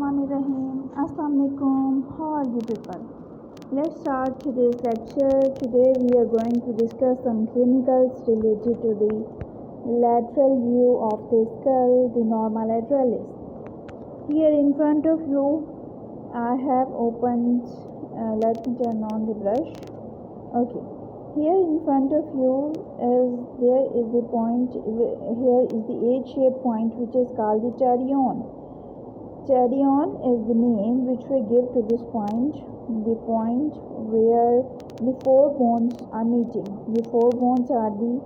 Bismillahirrahmanirrahim. Assalamualaikum. How are you people? Let's start today's lecture. Today we are going to discuss some clinicals related to the lateral view of the skull, the norma lateralis. Here in front of you, I have opened. Let me turn on the brush. Okay. Here in front of you there is the point. Here is the H-shaped point which is called the pterion. Pterion is the name which we give to this point, the point where the four bones are meeting. The four bones are the,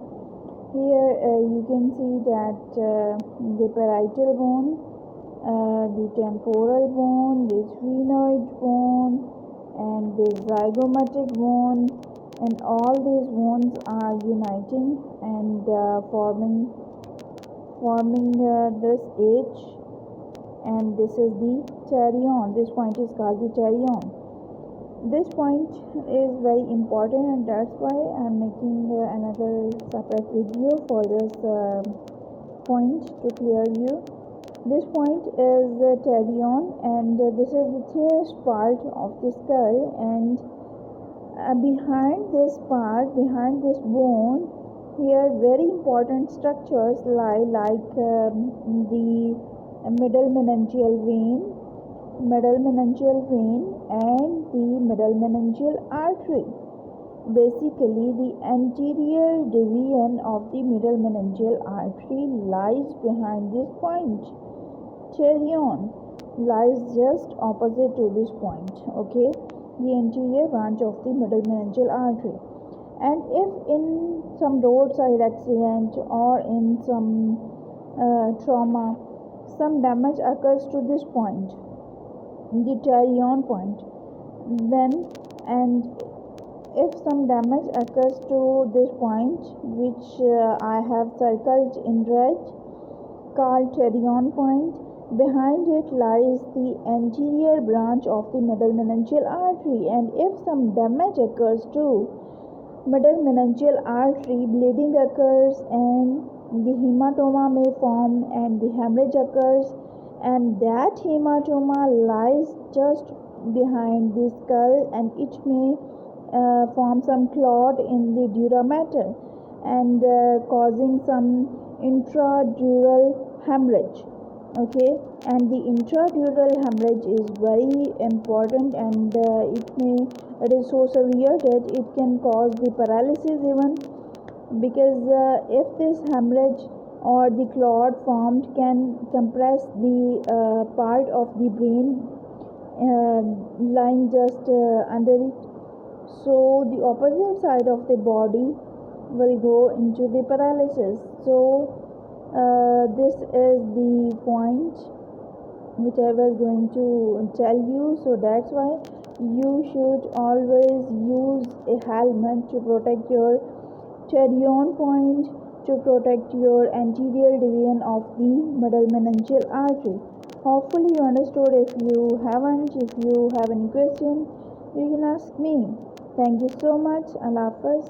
here you can see that the parietal bone, the temporal bone, the sphenoid bone, and the zygomatic bone, and all these bones are uniting and forming this H, and this is the pterion. This point is called the pterion. This point is very important, and that's why I'm making another separate video for this point to clear you. This point is the pterion, and this is the thinnest part of the skull, and behind this part, behind this bone, here very important structures lie, like the middle meningeal vein, and the middle meningeal artery. Basically, the anterior division of the middle meningeal artery lies behind this point. Pterion lies just opposite to this point. Okay, the anterior branch of the middle meningeal artery. And if in some roadside accident or in some trauma, some damage occurs to this point, the pterion point, then, and if some damage occurs to this point, which I have circled in red, called pterion point, behind it lies the anterior branch of the middle meningeal artery, and if some damage occurs to middle meningeal artery, bleeding occurs and the hematoma may form and the hemorrhage occurs, and that hematoma lies just behind the skull, and it may form some clot in the dura mater and causing some intradural hemorrhage. Okay, and the intradural hemorrhage is very important, and it is so severe that it can cause the paralysis even, because if this hemorrhage or the clot formed can compress the part of the brain lying just under it, so the opposite side of the body will go into the paralysis. So this is the point which I was going to tell you. So that's why you should always use a helmet to protect your pterion point, to protect your anterior division of the middle meningeal artery. Hopefully you understood. If you haven't, if you have any question, you can ask me. Thank you so much. Allah Hafiz.